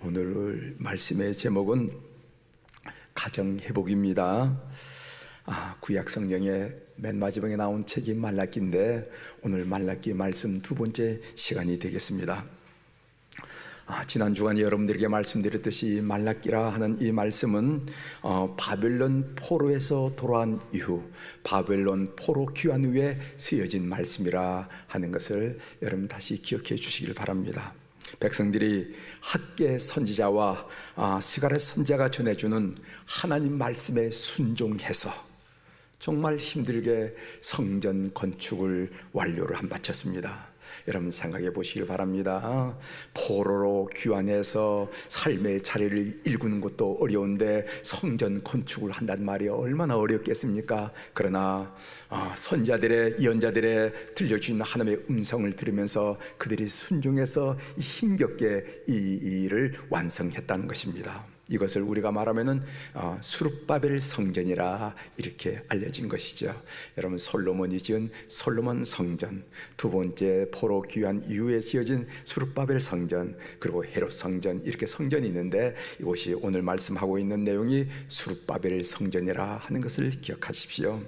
오늘 말씀의 제목은 가정회복입니다. 구약 성경의 맨 마지막에 나온 책이 말라기인데 오늘 말라기 말씀 두 번째 시간이 되겠습니다. 지난 주간에 여러분들에게 말씀드렸듯이 말라기라 하는 이 말씀은 바벨론 포로에서 돌아온 이후 바벨론 포로 귀환 후에 쓰여진 말씀이라 하는 것을 여러분 다시 기억해 주시길 바랍니다. 백성들이 학계 선지자와 스가랴 선지자가 전해주는 하나님 말씀에 순종해서 정말 힘들게 성전 건축을 완료를 한 바쳤습니다. 여러분 생각해 보시길 바랍니다. 포로로 귀환해서 삶의 자리를 일구는 것도 어려운데 성전 건축을 한단 말이 얼마나 어렵겠습니까? 그러나 선지자들의 예언자들의 들려주는 하나님의 음성을 들으면서 그들이 순종해서 힘겹게 이 일을 완성했다는 것입니다. 이것을 우리가 말하면은 수룹바벨 성전이라 이렇게 알려진 것이죠. 여러분, 솔로몬이 지은 솔로몬 성전, 두 번째 포로 귀환 이후에 지어진 수룹바벨 성전, 그리고 헤롯 성전, 이렇게 성전이 있는데 이곳이 오늘 말씀하고 있는 내용이 수룹바벨 성전이라 하는 것을 기억하십시오.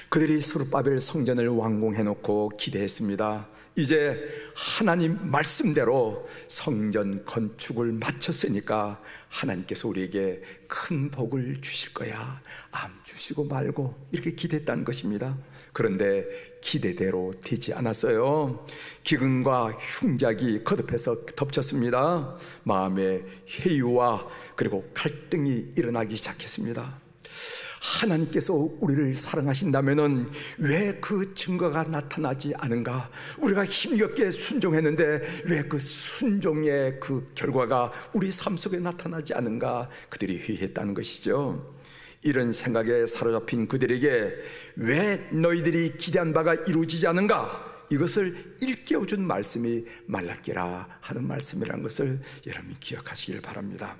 그들이 수룹바벨 성전을 완공해 놓고 기대했습니다. 이제 하나님 말씀대로 성전 건축을 마쳤으니까 하나님께서 우리에게 큰 복을 주실 거야, 주시고 말고 이렇게 기대했다는 것입니다. 그런데 기대대로 되지 않았어요. 기근과 흉작이 거듭해서 덮쳤습니다. 마음에 회유와 그리고 갈등이 일어나기 시작했습니다. 하나님께서 우리를 사랑하신다면 왜 그 증거가 나타나지 않은가? 우리가 힘겹게 순종했는데 왜 그 순종의 그 결과가 우리 삶 속에 나타나지 않은가? 그들이 회의했다는 것이죠. 이런 생각에 사로잡힌 그들에게 왜 너희들이 기대한 바가 이루어지지 않은가? 이것을 일깨워준 말씀이 말라기라 하는 말씀이라는 것을 여러분이 기억하시길 바랍니다.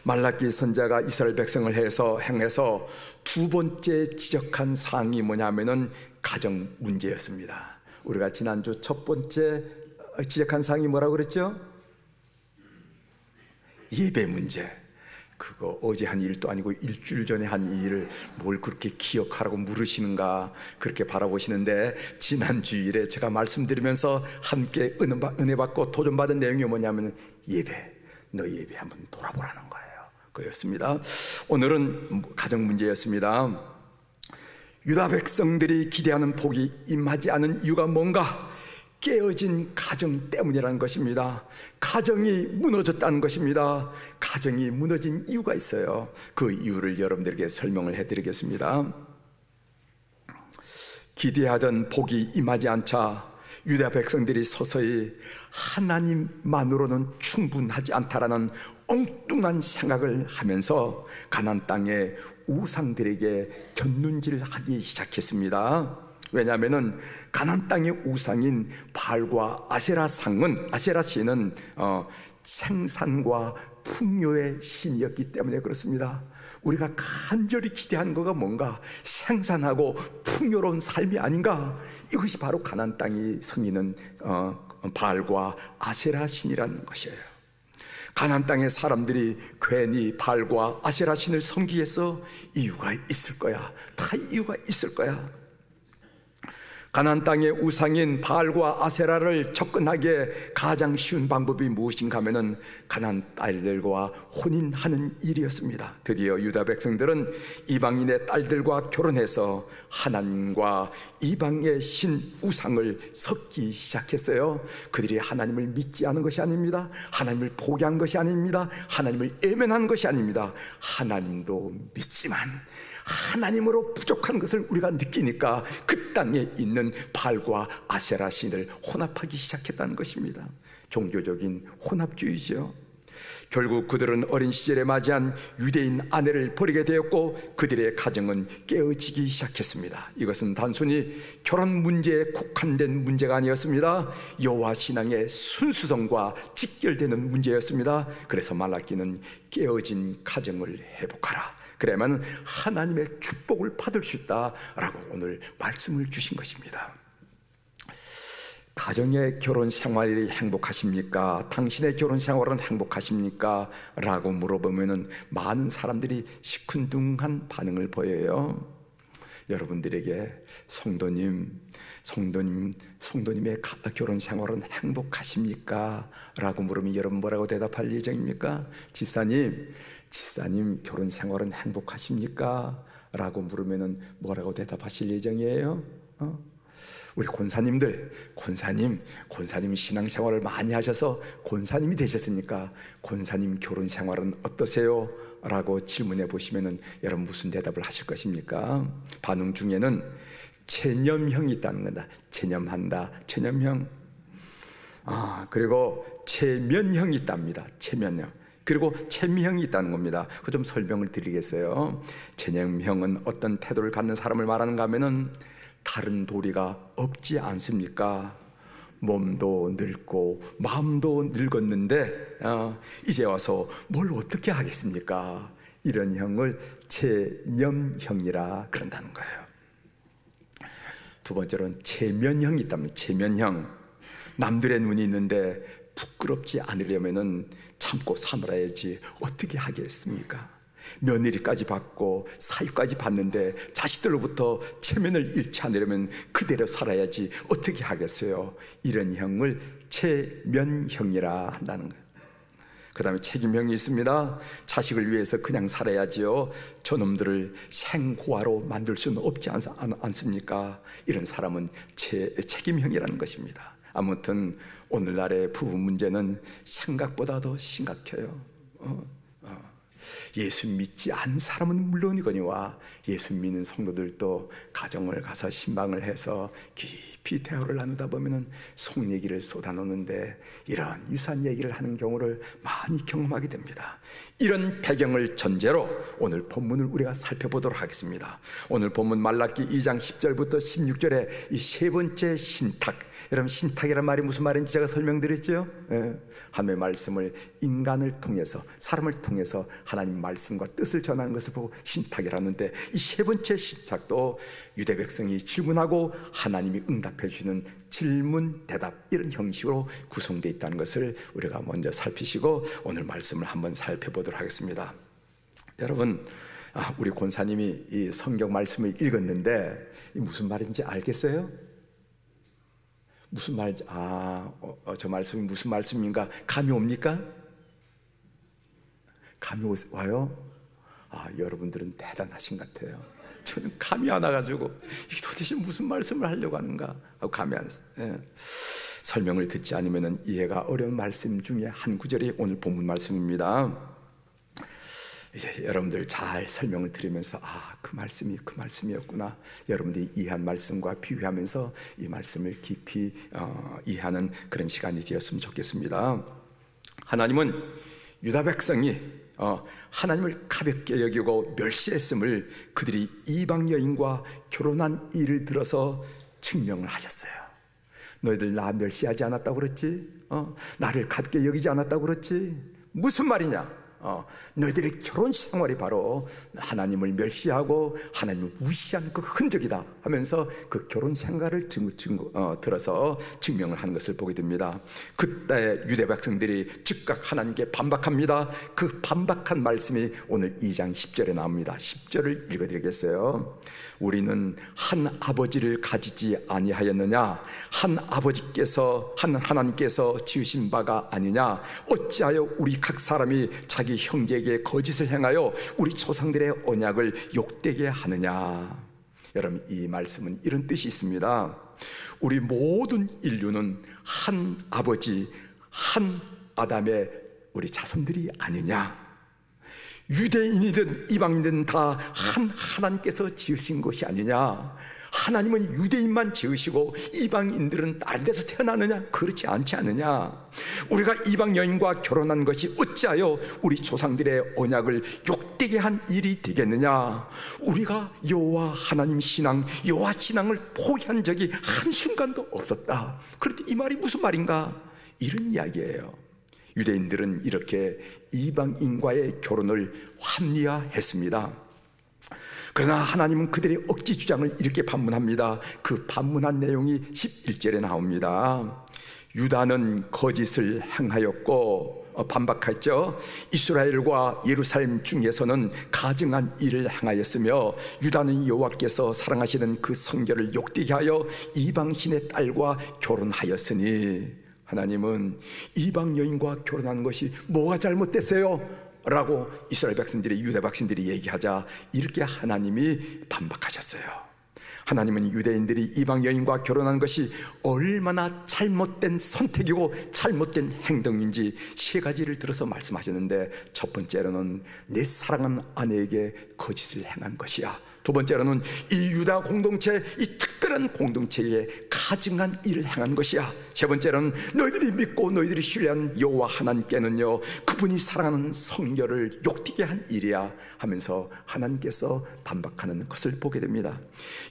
말라기 선지자가 이스라엘 백성을 향해서 두 번째 지적한 사항이 뭐냐면은 가정 문제였습니다. 우리가 지난주 첫 번째 지적한 사항이 뭐라고 그랬죠? 예배 문제. 그거 어제 한 일도 아니고 일주일 전에 한 일을 뭘 그렇게 기억하라고 물으시는가 그렇게 바라보시는데, 지난 주일에 제가 말씀드리면서 함께 은혜 받고 도전받은 내용이 뭐냐면 너 예배 한번 돌아보라는 거예요. 그였습니다. 오늘은 가정 문제였습니다. 유다 백성들이 기대하는 복이 임하지 않은 이유가 뭔가? 깨어진 가정 때문이라는 것입니다. 가정이 무너졌다는 것입니다. 가정이 무너진 이유가 있어요. 그 이유를 여러분들에게 설명을 해드리겠습니다. 기대하던 복이 임하지 않자 유다 백성들이 서서히 하나님만으로는 충분하지 않다라는 엉뚱한 생각을 하면서 가나안 땅의 우상들에게 곁눈질하기 시작했습니다. 왜냐하면 가나안 땅의 우상인 바알과 아세라 신은 생산과 풍요의 신이었기 때문에 그렇습니다. 우리가 간절히 기대하는 거가 뭔가? 생산하고 풍요로운 삶이 아닌가? 이것이 바로 가나안 땅이 섬기는 바알과 아세라 신이라는 것이에요. 가나안 땅의 사람들이 괜히 바알과 아세라 신을 섬기겠어? 이유가 있을 거야. 다 이유가 있을 거야. 가나안 땅의 우상인 바알과 아세라를 접근하기에 가장 쉬운 방법이 무엇인가 하면은 가나안 딸들과 혼인하는 일이었습니다. 드디어 유다 백성들은 이방인의 딸들과 결혼해서 하나님과 이방의 신 우상을 섞기 시작했어요. 그들이 하나님을 믿지 않은 것이 아닙니다. 하나님을 포기한 것이 아닙니다. 하나님을 외면한 것이 아닙니다. 하나님도 믿지만 하나님으로 부족한 것을 우리가 느끼니까 그 땅에 있는 바알과 아세라 신을 혼합하기 시작했다는 것입니다. 종교적인 혼합주의죠. 결국 그들은 어린 시절에 맞이한 유대인 아내를 버리게 되었고 그들의 가정은 깨어지기 시작했습니다. 이것은 단순히 결혼 문제에 국한된 문제가 아니었습니다. 여호와 신앙의 순수성과 직결되는 문제였습니다. 그래서 말라기는 깨어진 가정을 회복하라, 그래야만 하나님의 축복을 받을 수 있다라고 오늘 말씀을 주신 것입니다. 가정의 결혼 생활이 행복하십니까? 당신의 결혼 생활은 행복하십니까? 라고 물어보면은 많은 사람들이 시큰둥한 반응을 보여요. 여러분들에게 성도님의 결혼 생활은 행복하십니까? 라고 물으면 여러분 뭐라고 대답할 예정입니까? 집사님 결혼 생활은 행복하십니까? 라고 물으면은 뭐라고 대답하실 예정이에요? 우리 권사님 신앙생활을 많이 하셔서 권사님이 되셨으니까 권사님 결혼 생활은 어떠세요? 라고 질문해 보시면은 여러분 무슨 대답을 하실 것입니까? 반응 중에는 체념형이 있다는 거다. 체념한다. 체념형. 그리고 체면형이 있답니다. 체면형. 그리고 체미형이 있다는 겁니다. 그 좀 설명을 드리겠어요. 체념형은 어떤 태도를 갖는 사람을 말하는가 하면은 다른 도리가 없지 않습니까? 몸도 늙고 마음도 늙었는데 이제 와서 뭘 어떻게 하겠습니까? 이런 형을 체념형이라 그런다는 거예요. 두 번째로는 체면형이 있답니다. 체면형. 남들의 눈이 있는데 부끄럽지 않으려면은 참고 살아야지 어떻게 하겠습니까? 며느리까지 받고 사위까지 받는데 자식들로부터 체면을 잃지 않으려면 그대로 살아야지 어떻게 하겠어요? 이런 형을 체면형이라 한다는 거예요. 그 다음에 책임형이 있습니다. 자식을 위해서 그냥 살아야지요. 저놈들을 생고아로 만들 수는 없지 않습니까? 이런 사람은 책임형이라는 것입니다. 아무튼 오늘날의 부부 문제는 생각보다 더 심각해요. 예수 믿지 않은 사람은 물론이거니와 예수 믿는 성도들도 가정을 가서 신방을 해서 깊이 대화를 나누다 보면은 속 얘기를 쏟아놓는데 이런 유사한 얘기를 하는 경우를 많이 경험하게 됩니다. 이런 배경을 전제로 오늘 본문을 우리가 살펴보도록 하겠습니다. 오늘 본문 말라기 2장 10절부터 16절에 이 세 번째 신탁, 여러분 신탁이란 말이 무슨 말인지 제가 설명드렸죠? 하나님의 말씀을 인간을 통해서, 사람을 통해서 하나님 말씀과 뜻을 전하는 것을 보고 신탁이라는데, 이 세 번째 신탁도 유대 백성이 질문하고 하나님이 응답해 주시는 질문 대답, 이런 형식으로 구성되어 있다는 것을 우리가 먼저 살피시고 오늘 말씀을 한번 살펴보도록 하겠습니다. 여러분, 우리 권사님이 이 성경 말씀을 읽었는데 이 무슨 말인지 알겠어요? 무슨 말인지, 저 말씀이 무슨 말씀인가 감이 옵니까? 감이 와요? 여러분들은 대단하신 것 같아요. 저는 감이 안 와가지고 이게 도대체 무슨 말씀을 하려고 하는가 하고 감이 안 왔어요. 설명을 듣지 않으면 이해가 어려운 말씀 중에 한 구절이 오늘 본문 말씀입니다. 이제 여러분들 잘 설명을 드리면서 그 말씀이 그 말씀이었구나, 여러분들이 이해한 말씀과 비교하면서 이 말씀을 깊이 이해하는 그런 시간이 되었으면 좋겠습니다. 하나님은 유다 백성이 하나님을 가볍게 여기고 멸시했음을 그들이 이방 여인과 결혼한 일을 들어서 증명을 하셨어요. 너희들 나 멸시하지 않았다고 그랬지? 나를 가볍게 여기지 않았다고 그랬지? 무슨 말이냐? 너희들의 결혼 생활이 바로 하나님을 멸시하고 하나님을 무시한 그 흔적이다 하면서 그 결혼 생활을 들어서 증명을 하는 것을 보게 됩니다. 그때 유대 백성들이 즉각 하나님께 반박합니다. 그 반박한 말씀이 오늘 2장 10절에 나옵니다. 10절을 읽어드리겠어요. 우리는 한 아버지를 가지지 아니하였느냐? 한 아버지께서, 한 하나님께서 지으신 바가 아니냐? 어찌하여 우리 각 사람이 자기 형제에게 거짓을 행하여 우리 조상들의 언약을 욕되게 하느냐? 여러분, 이 말씀은 이런 뜻이 있습니다. 우리 모든 인류는 한 아버지, 한 아담의 우리 자손들이 아니냐? 유대인이든 이방인이든 다 한 하나님께서 지으신 것이 아니냐? 하나님은 유대인만 지으시고 이방인들은 다른 데서 태어나느냐? 그렇지 않지 않느냐? 우리가 이방 여인과 결혼한 것이 어찌하여 우리 조상들의 언약을 욕되게 한 일이 되겠느냐? 우리가 여호와 하나님 신앙, 여호와 신앙을 포기한 적이 한순간도 없었다. 그런데 이 말이 무슨 말인가? 이런 이야기예요. 유대인들은 이렇게 이방인과의 결혼을 합리화했습니다. 그러나 하나님은 그들의 억지 주장을 이렇게 반문합니다. 그 반문한 내용이 11절에 나옵니다. 유다는 거짓을 행하였고 반박했죠. 이스라엘과 예루살렘 중에서는 가증한 일을 행하였으며 유다는 여호와께서 사랑하시는 그 성결을 욕되게 하여 이방신의 딸과 결혼하였으니, 하나님은 이방 여인과 결혼하는 것이 뭐가 잘못됐어요? 라고 이스라엘 백성들이, 유다 백성들이 얘기하자 이렇게 하나님이 반박하셨어요. 하나님은 유대인들이 이방 여인과 결혼한 것이 얼마나 잘못된 선택이고 잘못된 행동인지 세 가지를 들어서 말씀하셨는데, 첫 번째로는 내 사랑하는 아내에게 거짓을 행한 것이야. 두 번째로는 이 유다 공동체, 이 특별한 공동체에 가증한 일을 행한 것이야. 세 번째로는 너희들이 믿고 너희들이 신뢰한 여호와 하나님께는요, 그분이 사랑하는 성결을 욕되게 한 일이야 하면서 하나님께서 반박하는 것을 보게 됩니다.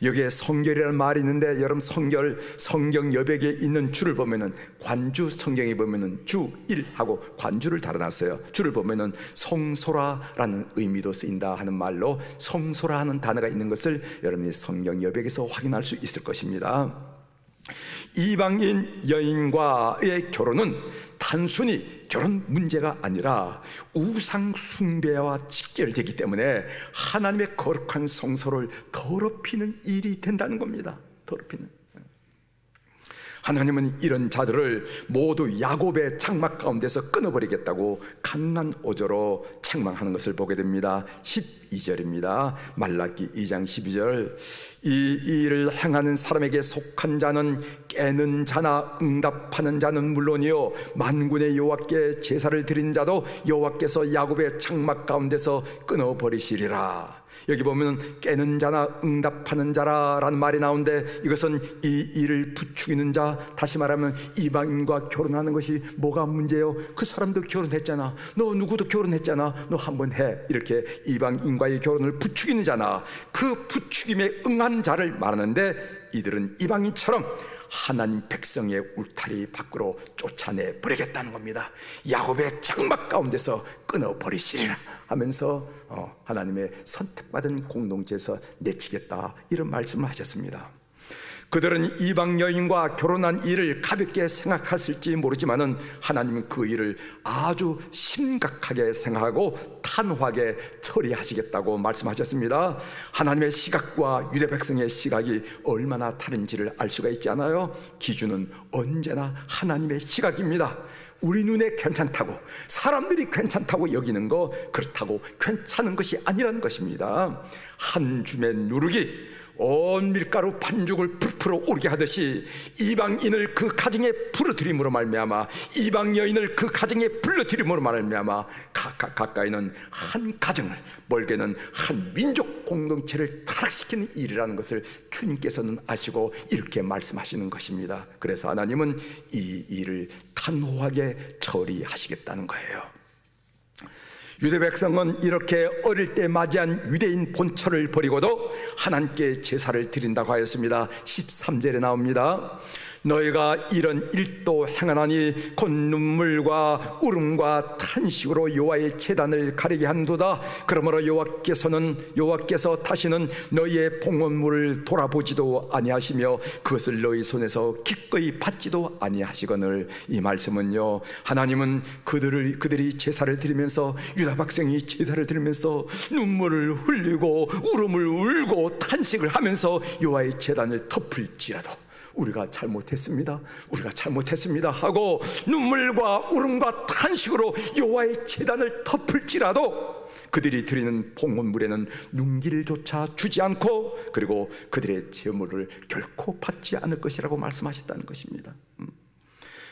여기에 성결이라는 말이 있는데, 여러분 성결, 성경 여백에 있는 줄을 보면은, 관주 성경에 보면은 주 1하고 관주를 달아놨어요. 줄을 보면은 성소라라는 의미도 쓰인다 하는 말로 성소라 하는 단어가 있는 것을 여러분이 성경 여백에서 확인할 수 있을 것입니다. 이방인 여인과의 결혼은 단순히 결혼 문제가 아니라 우상 숭배와 직결되기 때문에 하나님의 거룩한 성소를 더럽히는 일이 된다는 겁니다. 더럽히는. 하나님은 이런 자들을 모두 야곱의 장막 가운데서 끊어버리겠다고 강난오조로 책망하는 것을 보게 됩니다. 12절입니다. 말라기 2장 12절. 이 일을 행하는 사람에게 속한 자는 깨는 자나 응답하는 자는 물론이요, 만군의 여호와께 제사를 드린 자도 여호와께서 야곱의 장막 가운데서 끊어버리시리라. 여기 보면 깨는 자나 응답하는 자라라는 말이 나오는데, 이것은 이 일을 부추기는 자, 다시 말하면 이방인과 결혼하는 것이 뭐가 문제요? 그 사람도 결혼했잖아, 너 누구도 결혼했잖아, 너 한번 해, 이렇게 이방인과의 결혼을 부추기는 자나 그 부추김에 응한 자를 말하는데, 이들은 이방인처럼 하나님 백성의 울타리 밖으로 쫓아내 버리겠다는 겁니다. 야곱의 장막 가운데서 끊어버리시리라 하면서 하나님의 선택받은 공동체에서 내치겠다, 이런 말씀을 하셨습니다. 그들은 이방 여인과 결혼한 일을 가볍게 생각했을지 모르지만은 하나님은 그 일을 아주 심각하게 생각하고 단호하게 처리하시겠다고 말씀하셨습니다. 하나님의 시각과 유대 백성의 시각이 얼마나 다른지를 알 수가 있지 않아요? 기준은 언제나 하나님의 시각입니다. 우리 눈에 괜찮다고, 사람들이 괜찮다고 여기는 거, 그렇다고 괜찮은 것이 아니라는 것입니다. 한 줌의 누룩이 온 밀가루 반죽을 부풀어 오르게 하듯이 이방인을 그 가정에 불러들임으로 말미암아, 이방 여인을 그 가정에 불러들임으로 말미암아 가까이는 한 가정을, 멀게는 한 민족 공동체를 타락시키는 일이라는 것을 주님께서는 아시고 이렇게 말씀하시는 것입니다. 그래서 하나님은 이 일을 단호하게 처리하시겠다는 거예요. 유대 백성은 이렇게 어릴 때 맞이한 유대인 본처를 버리고도 하나님께 제사를 드린다고 하였습니다. 13절에 나옵니다. 너희가 이런 일도 행하나니 곧 눈물과 울음과 탄식으로 여호와의 제단을 가리게 한도다. 그러므로 여호와께서 다시는 너희의 봉헌물을 돌아보지도 아니하시며 그것을 너희 손에서 기꺼이 받지도 아니하시거늘. 이 말씀은요, 하나님은 그들이 제사를 드리면서, 유다 백성이 제사를 드리면서 눈물을 흘리고 울음을 울고 탄식을 하면서 여호와의 제단을 덮을지라도 우리가 잘못했습니다 하고 눈물과 울음과 탄식으로 여호와의 제단을 덮을지라도 그들이 드리는 봉헌물에는 눈길조차 주지 않고, 그리고 그들의 제물을 결코 받지 않을 것이라고 말씀하셨다는 것입니다.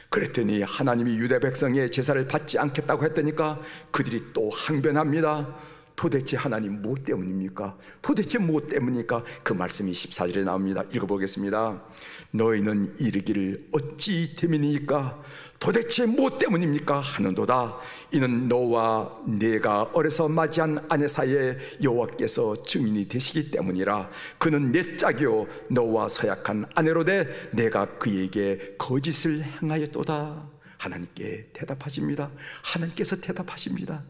그랬더니 하나님이 유대 백성의 제사를 받지 않겠다고 했더니까 그들이 또 항변합니다. 도대체 하나님 무엇 때문입니까? 도대체 무엇 때문입니까? 그 말씀이 14절에 나옵니다. 읽어보겠습니다. 너희는 이르기를 어찌 때문이니까? 도대체 무엇 때문입니까? 하는도다. 이는 너와 내가 어려서 맞이한 아내 사이에 여호와께서 증인이 되시기 때문이라. 그는 내 짝이요 너와 서약한 아내로 돼 내가 그에게 거짓을 행하였도다. 하나님께 대답하십니다. 하나님께서 대답하십니다.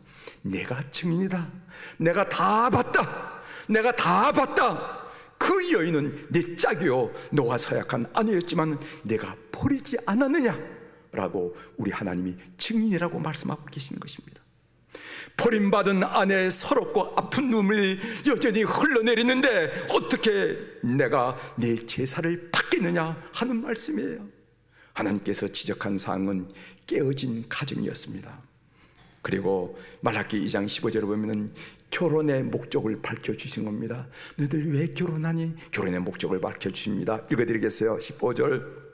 내가 증인이다. 내가 다 봤다. 내가 다 봤다. 그 여인은 내 짝이요 너와 서약한 아내였지만 내가 버리지 않았느냐 라고 우리 하나님이 증인이라고 말씀하고 계시는 것입니다. 버림받은 아내의 서럽고 아픈 눈물이 여전히 흘러내리는데 어떻게 내가 내 제사를 받겠느냐 하는 말씀이에요. 하나님께서 지적한 사항은 깨어진 가정이었습니다. 그리고 말라기 2장 15절에 보면 결혼의 목적을 밝혀주신 겁니다. 너희들 왜 결혼하니? 결혼의 목적을 밝혀주십니다. 읽어드리겠어요. 15절.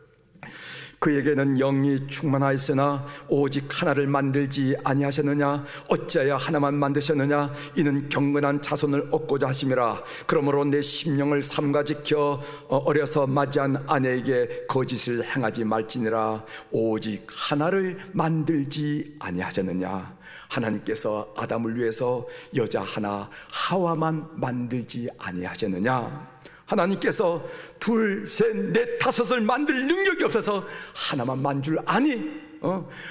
그에게는 영이 충만하였으나 오직 하나를 만들지 아니하셨느냐? 어찌하여 하나만 만드셨느냐? 이는 경건한 자손을 얻고자 하심이라. 그러므로 내 심령을 삼가 지켜 어려서 맞이한 아내에게 거짓을 행하지 말지니라. 오직 하나를 만들지 아니하셨느냐? 하나님께서 아담을 위해서 여자 하나 하와만 만들지 아니하셨느냐? 하나님께서 둘, 셋, 넷, 다섯을 만들 능력이 없어서 하나만 만들 아니?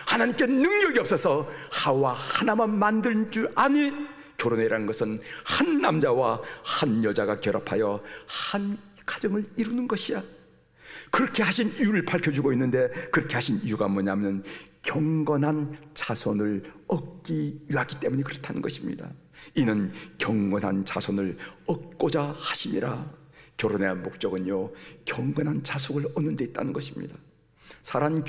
하나님께 능력이 없어서 하와 하나만 만들 줄 아니? 결혼이라는 것은 한 남자와 한 여자가 결합하여 한 가정을 이루는 것이야. 그렇게 하신 이유를 밝혀주고 있는데, 그렇게 하신 이유가 뭐냐면 경건한 자손을 얻기 위하기 때문에 그렇다는 것입니다. 이는 경건한 자손을 얻고자 하심이라. 결혼의 목적은요, 경건한 자손을 얻는 데 있다는 것입니다. 사랑하는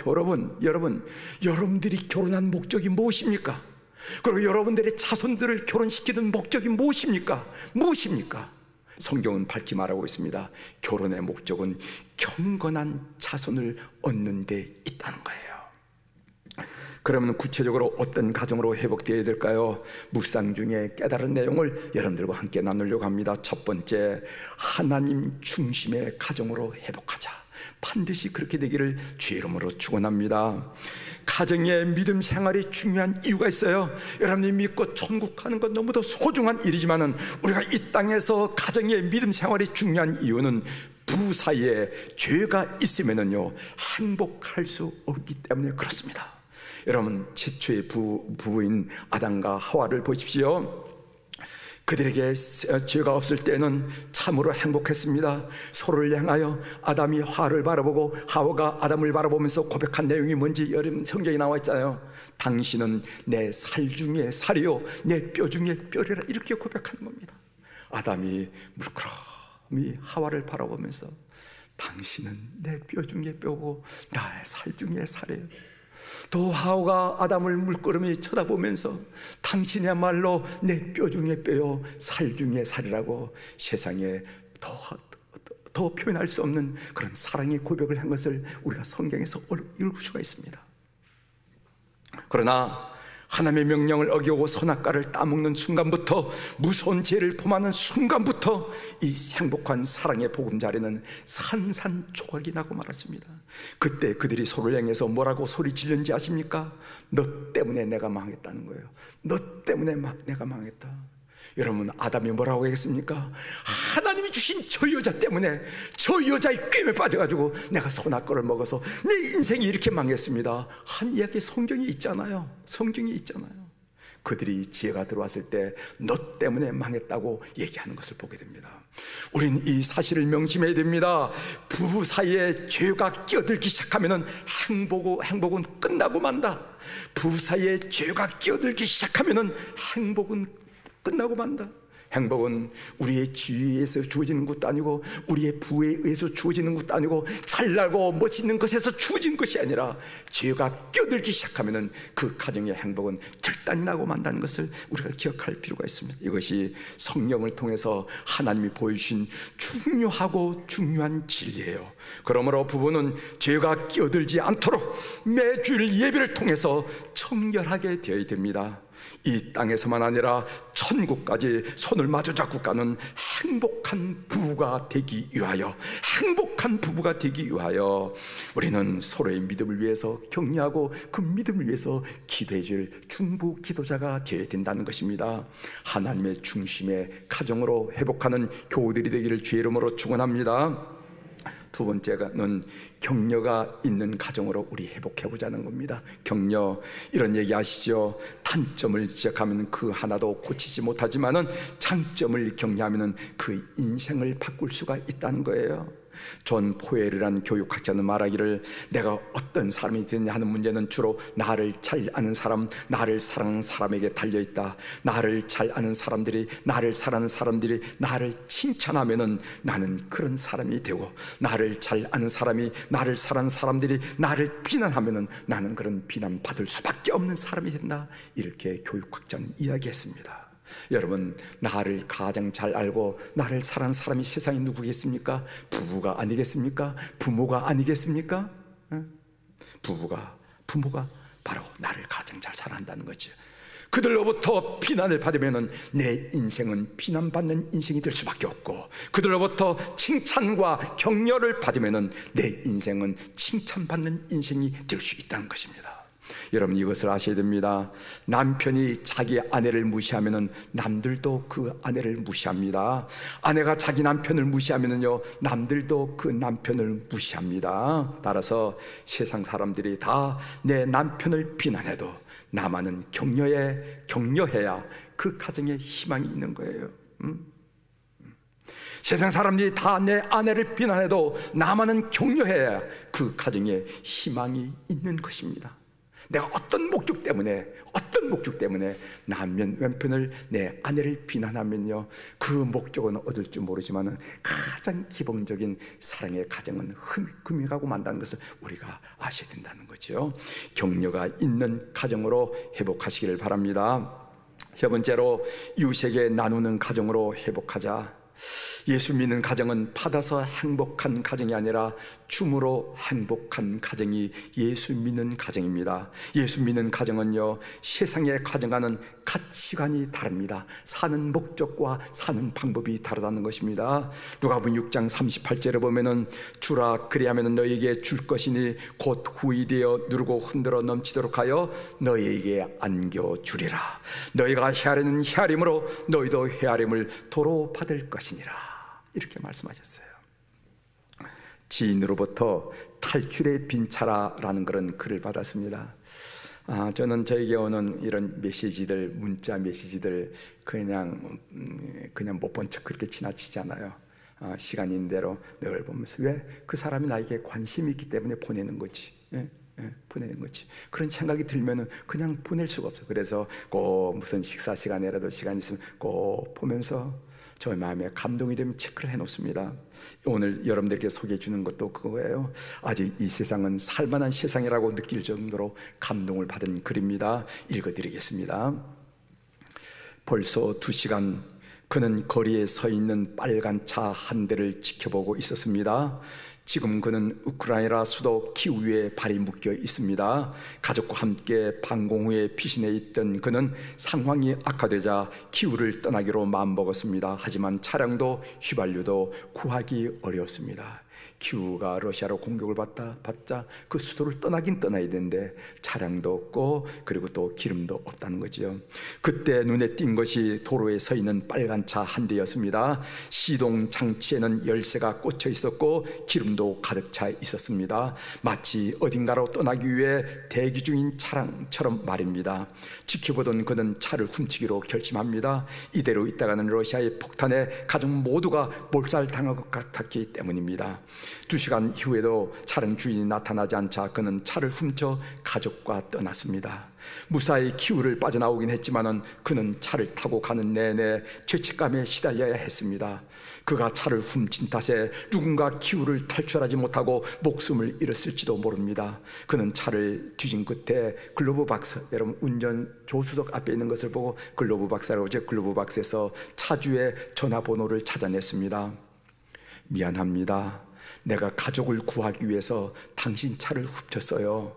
여러분들이 결혼한 목적이 무엇입니까? 그리고 여러분들의 자손들을 결혼시키는 목적이 무엇입니까? 성경은 밝히 말하고 있습니다. 결혼의 목적은 경건한 자손을 얻는 데 있다는 거예요. 그러면 구체적으로 어떤 가정으로 회복되어야 될까요? 묵상 중에 깨달은 내용을 여러분들과 함께 나누려고 합니다. 첫 번째, 하나님 중심의 가정으로 회복하자. 반드시 그렇게 되기를 주의 이름으로 축원합니다. 가정의 믿음 생활이 중요한 이유가 있어요. 여러분이 믿고 천국 가는 건 너무도 소중한 일이지만은 우리가 이 땅에서 가정의 믿음 생활이 중요한 이유는 부부 사이에 죄가 있으면은요 행복할 수 없기 때문에 그렇습니다. 여러분, 최초의 부부인 아담과 하와를 보십시오. 그들에게 죄가 없을 때는 참으로 행복했습니다. 서로를 향하여 아담이 하와를 바라보고 하와가 아담을 바라보면서 고백한 내용이 뭔지 여러분 성경에 나와 있잖아요. 당신은 내 살 중에 살이요 내 뼈 중에 뼈리라, 이렇게 고백하는 겁니다. 아담이 물끄러미 하와를 바라보면서 당신은 내 뼈 중에 뼈고 나의 살 중에 살이에요. 또 하와가 아담을 물끄러미 쳐다보면서 당신이야말로 내 뼈 중에 뼈요 살 중에 살이라고 세상에 더 표현할 수 없는 그런 사랑의 고백을 한 것을 우리가 성경에서 읽을 수가 있습니다. 그러나 하나님의 명령을 어기고 선악과를 따먹는 순간부터, 무서운 죄를 범하는 순간부터 이 행복한 사랑의 보금자리는 산산조각이 나고 말았습니다. 그때 그들이 서로를 향해서 뭐라고 소리 지르는지 아십니까? 너 때문에 내가 망했다는 거예요. 너 때문에 내가 망했다. 여러분, 아담이 뭐라고 했습니까? 하나님이 주신 저 여자 때문에, 저 여자의 꾀에 빠져가지고 내가 선악과를 먹어서 내 인생이 이렇게 망했습니다. 한 이야기 성경이 있잖아요. 그들이 지혜가 들어왔을 때 너 때문에 망했다고 얘기하는 것을 보게 됩니다. 우린 이 사실을 명심해야 됩니다. 부부 사이에 죄가 끼어들기 시작하면 행복은 끝나고 만다. 부부 사이에 죄가 끼어들기 시작하면 행복은 끝나고 만다. 행복은 우리의 지위에서 주어지는 것도 아니고 우리의 부에 의해서 주어지는 것도 아니고 잘나고 멋있는 것에서 주어진 것이 아니라 죄가 껴들기 시작하면 그 가정의 행복은 절단이 나고 만다는 것을 우리가 기억할 필요가 있습니다. 이것이 성령을 통해서 하나님이 보여주신 중요하고 중요한 진리예요. 그러므로 부부는 죄가 끼어들지 않도록 매주일 예배를 통해서 청결하게 되어야 됩니다. 이 땅에서만 아니라 천국까지 손을 마주 잡고 가는 행복한 부부가 되기 위하여, 우리는 서로의 믿음을 위해서 격려하고 그 믿음을 위해서 기도해 줄 중보 기도자가 되어야 된다는 것입니다. 하나님의 중심의 가정으로 회복하는 교우들이 되기를 주의 이름으로 축원합니다. 두 번째는 격려가 있는 가정으로 우리 회복해 보자는 겁니다. 격려, 이런 얘기 아시죠? 단점을 지적하면 그 하나도 고치지 못하지만은 장점을 격려하면은 그 인생을 바꿀 수가 있다는 거예요. 존 포웰이라는 교육학자는 말하기를, 내가 어떤 사람이 되느냐 하는 문제는 주로 나를 잘 아는 사람, 나를 사랑하는 사람에게 달려있다. 나를 잘 아는 사람들이, 나를 사랑하는 사람들이 나를 칭찬하면은 나는 그런 사람이 되고, 나를 잘 아는 사람이 나를 사랑하는 사람들이 나를 비난하면은 나는 그런 비난받을 수밖에 없는 사람이 된다. 이렇게 교육학자는 이야기했습니다. 여러분, 나를 가장 잘 알고 나를 사랑하는 사람이 세상에 누구겠습니까? 부부가 아니겠습니까? 부모가 아니겠습니까? 부모가 바로 나를 가장 잘 사랑한다는 거죠. 그들로부터 비난을 받으면 내 인생은 비난받는 인생이 될 수밖에 없고, 그들로부터 칭찬과 격려를 받으면 내 인생은 칭찬받는 인생이 될 수 있다는 것입니다. 여러분, 이것을 아셔야 됩니다. 남편이 자기 아내를 무시하면 남들도 그 아내를 무시합니다. 아내가 자기 남편을 무시하면요, 남들도 그 남편을 무시합니다. 따라서 세상 사람들이 다 내 남편을 비난해도 나만은 격려해야 그 가정에 희망이 있는 거예요. 세상 사람들이 다 내 아내를 비난해도 나만은 격려해야 그 가정에 희망이 있는 것입니다. 내가 어떤 목적 때문에 남편 왼편을 내 아내를 비난하면요, 그 목적은 얻을 줄 모르지만 가장 기본적인 사랑의 가정은 금해가고 만다는 것을 우리가 아셔야 된다는 거죠. 격려가 있는 가정으로 회복하시기를 바랍니다. 세 번째로, 이웃에게 나누는 가정으로 회복하자. 예수 믿는 가정은 받아서 행복한 가정이 아니라 줌으로 행복한 가정이 예수 믿는 가정입니다. 예수 믿는 가정은요, 세상의 가정과는 가치관이 다릅니다. 사는 목적과 사는 방법이 다르다는 것입니다. 누가복음 6장 38절에 보면은, 주라 그리하면 너희에게 줄 것이니 곧 후이 되어 누르고 흔들어 넘치도록 하여 너희에게 안겨주리라. 너희가 헤아리는 헤아림으로 너희도 헤아림을 도로 받을 것이니라. 이렇게 말씀하셨어요. 지인으로부터 탈출의 빈차라라는 그런 글을 받았습니다. 저는 저에게 오는 이런 메시지들, 문자 메시지들 그냥 못 본 척 그렇게 지나치잖아요. 시간 있는 대로 늘 보면서, 왜? 그 사람이 나에게 관심이 있기 때문에 보내는 거지. 보내는 거지. 그런 생각이 들면은 그냥 보낼 수가 없어요. 그래서 꼭 무슨 식사 시간이라도 시간 있으면 꼭 보면서 저의 마음에 감동이 되면 체크를 해놓습니다. 오늘 여러분들께 소개해 주는 것도 그거예요. 아직 이 세상은 살만한 세상이라고 느낄 정도로 감동을 받은 글입니다. 읽어드리겠습니다. 벌써 2시간 그는 거리에 서 있는 빨간 차 한 대를 지켜보고 있었습니다. 지금 그는 우크라이나 수도 키우에 발이 묶여 있습니다. 가족과 함께 방공 후에 피신해 있던 그는 상황이 악화되자 키우를 떠나기로 마음먹었습니다. 하지만 차량도 휘발유도 구하기 어려웠습니다. 키우가 러시아로 공격을 받자 그 수도를 떠나긴 떠나야 되는데 차량도 없고 그리고 또 기름도 없다는 거죠. 그때 눈에 띈 것이 도로에 서 있는 빨간 차 한 대였습니다. 시동 장치에는 열쇠가 꽂혀 있었고 기름도 가득 차 있었습니다. 마치 어딘가로 떠나기 위해 대기 중인 차량처럼 말입니다. 지켜보던 그는 차를 훔치기로 결심합니다. 이대로 있다가는 러시아의 폭탄에 가족 모두가 몰살당할 것 같았기 때문입니다. 2시간 후에도 차량 주인이 나타나지 않자 그는 차를 훔쳐 가족과 떠났습니다. 무사히 키우를 빠져나오긴 했지만 그는 차를 타고 가는 내내 죄책감에 시달려야 했습니다. 그가 차를 훔친 탓에 누군가 키우를 탈출하지 못하고 목숨을 잃었을지도 모릅니다. 그는 차를 뒤진 끝에 글로브 박스, 여러분 운전 조수석 앞에 있는 것을 보고 글로브 박스라고 하죠. 글로브 박스에서 차주의 전화번호를 찾아냈습니다. 미안합니다. 내가 가족을 구하기 위해서 당신 차를 훔쳤어요.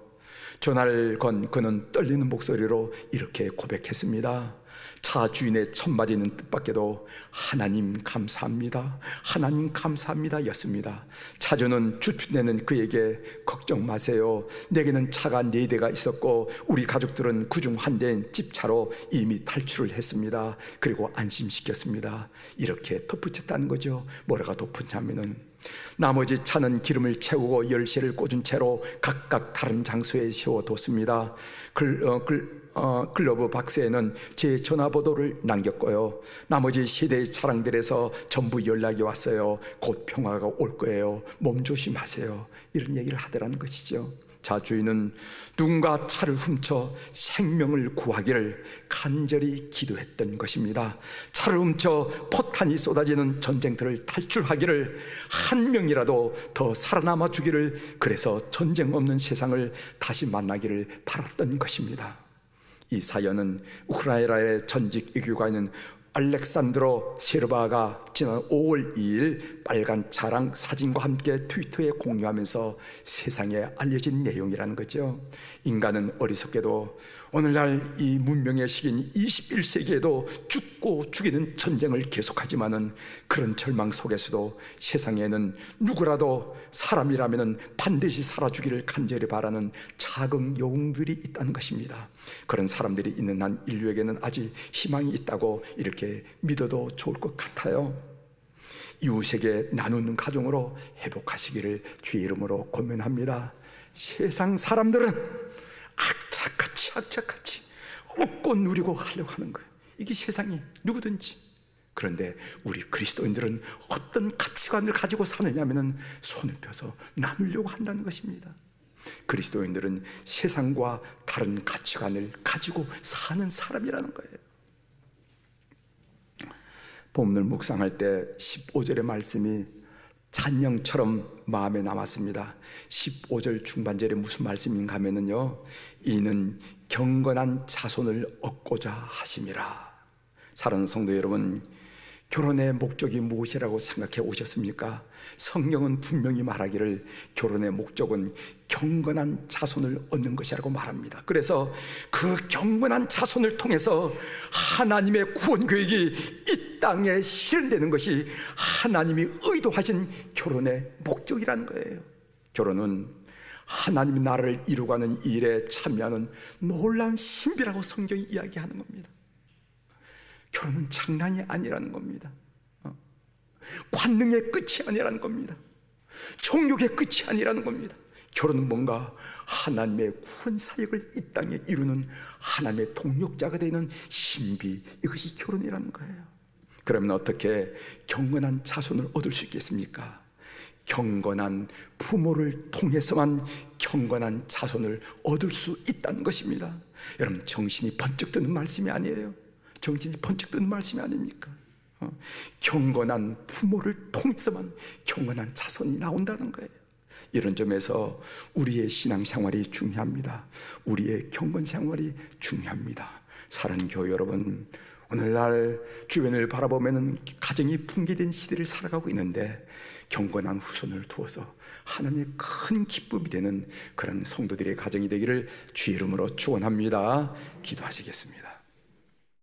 전화를 건 그는 떨리는 목소리로 이렇게 고백했습니다. 차 주인의 첫 마디는 뜻밖에도 하나님 감사합니다, 하나님 감사합니다 였습니다. 차주는 주춤내는 그에게 걱정 마세요. 내게는 차가 4대가 있었고 우리 가족들은 그중 한 대인 집차로 이미 탈출을 했습니다. 그리고 안심시켰습니다. 이렇게 덧붙였다는 거죠. 뭐라가 덧붙냐면은 나머지 차는 기름을 채우고 열쇠를 꽂은 채로 각각 다른 장소에 세워뒀습니다. 글러브 박스에는 제 전화번호를 남겼고요. 나머지 세대의 차량들에서 전부 연락이 왔어요. 곧 평화가 올 거예요. 몸 조심하세요. 이런 얘기를 하더라는 것이죠. 자, 주인은 누군가 차를 훔쳐 생명을 구하기를 간절히 기도했던 것입니다. 차를 훔쳐 포탄이 쏟아지는 전쟁터를 탈출하기를, 한 명이라도 더 살아남아 주기를, 그래서 전쟁 없는 세상을 다시 만나기를 바랐던 것입니다. 이 사연은 우크라이나의 전직 외교관인 알렉산드로 세르바가 지난 5월 2일 빨간 차랑 사진과 함께 트위터에 공유하면서 세상에 알려진 내용이라는 거죠. 인간은 어리석게도 오늘날 이 문명의 시기인 21세기에도 죽고 죽이는 전쟁을 계속하지만은, 그런 절망 속에서도 세상에는 누구라도 사람이라면 반드시 살아주기를 간절히 바라는 작은 영웅들이 있다는 것입니다. 그런 사람들이 있는 한 인류에게는 아직 희망이 있다고 이렇게 믿어도 좋을 것 같아요. 이웃에게 나누는 가정으로 회복하시기를 주의 이름으로 권면합니다. 세상 사람들은 악착같이 얻고 누리고 하려고 하는 거예요. 이게 세상이 누구든지. 그런데 우리 그리스도인들은 어떤 가치관을 가지고 사느냐면 손을 펴서 나누려고 한다는 것입니다. 그리스도인들은 세상과 다른 가치관을 가지고 사는 사람이라는 거예요. 본문을 묵상할 때 15절의 말씀이 잔영처럼 마음에 남았습니다. 15절 중반절에 무슨 말씀인가 하면요, 이는 경건한 자손을 얻고자 하심이라. 사랑하는 성도 여러분, 결혼의 목적이 무엇이라고 생각해 오셨습니까? 성경은 분명히 말하기를 결혼의 목적은 경건한 자손을 얻는 것이라고 말합니다. 그래서 그 경건한 자손을 통해서 하나님의 구원 계획이 이 땅에 실현되는 것이 하나님이 의도하신 결혼의 목적이라는 거예요. 결혼은 하나님의 나라를 이루가는 일에 참여하는 놀라운 신비라고 성경이 이야기하는 겁니다. 결혼은 장난이 아니라는 겁니다. 관능의 끝이 아니라는 겁니다. 정욕의 끝이 아니라는 겁니다. 결혼은 뭔가 하나님의 구원 사역을 이 땅에 이루는 하나님의 동력자가 되는 신비, 이것이 결혼이라는 거예요. 그러면 어떻게 경건한 자손을 얻을 수 있겠습니까? 경건한 부모를 통해서만 경건한 자손을 얻을 수 있다는 것입니다. 여러분, 정신이 번쩍 드는 말씀이 아니에요. 정신이 번쩍 드는 말씀이 아닙니까? 경건한 부모를 통해서만 경건한 자손이 나온다는 거예요. 이런 점에서 우리의 신앙생활이 중요합니다. 우리의 경건생활이 중요합니다. 사랑하는 교회 여러분, 오늘날 주변을 바라보면 가정이 붕괴된 시대를 살아가고 있는데, 경건한 후손을 두어서 하나님의 큰 기쁨이 되는 그런 성도들의 가정이 되기를 주의 이름으로 축원합니다. 기도하시겠습니다.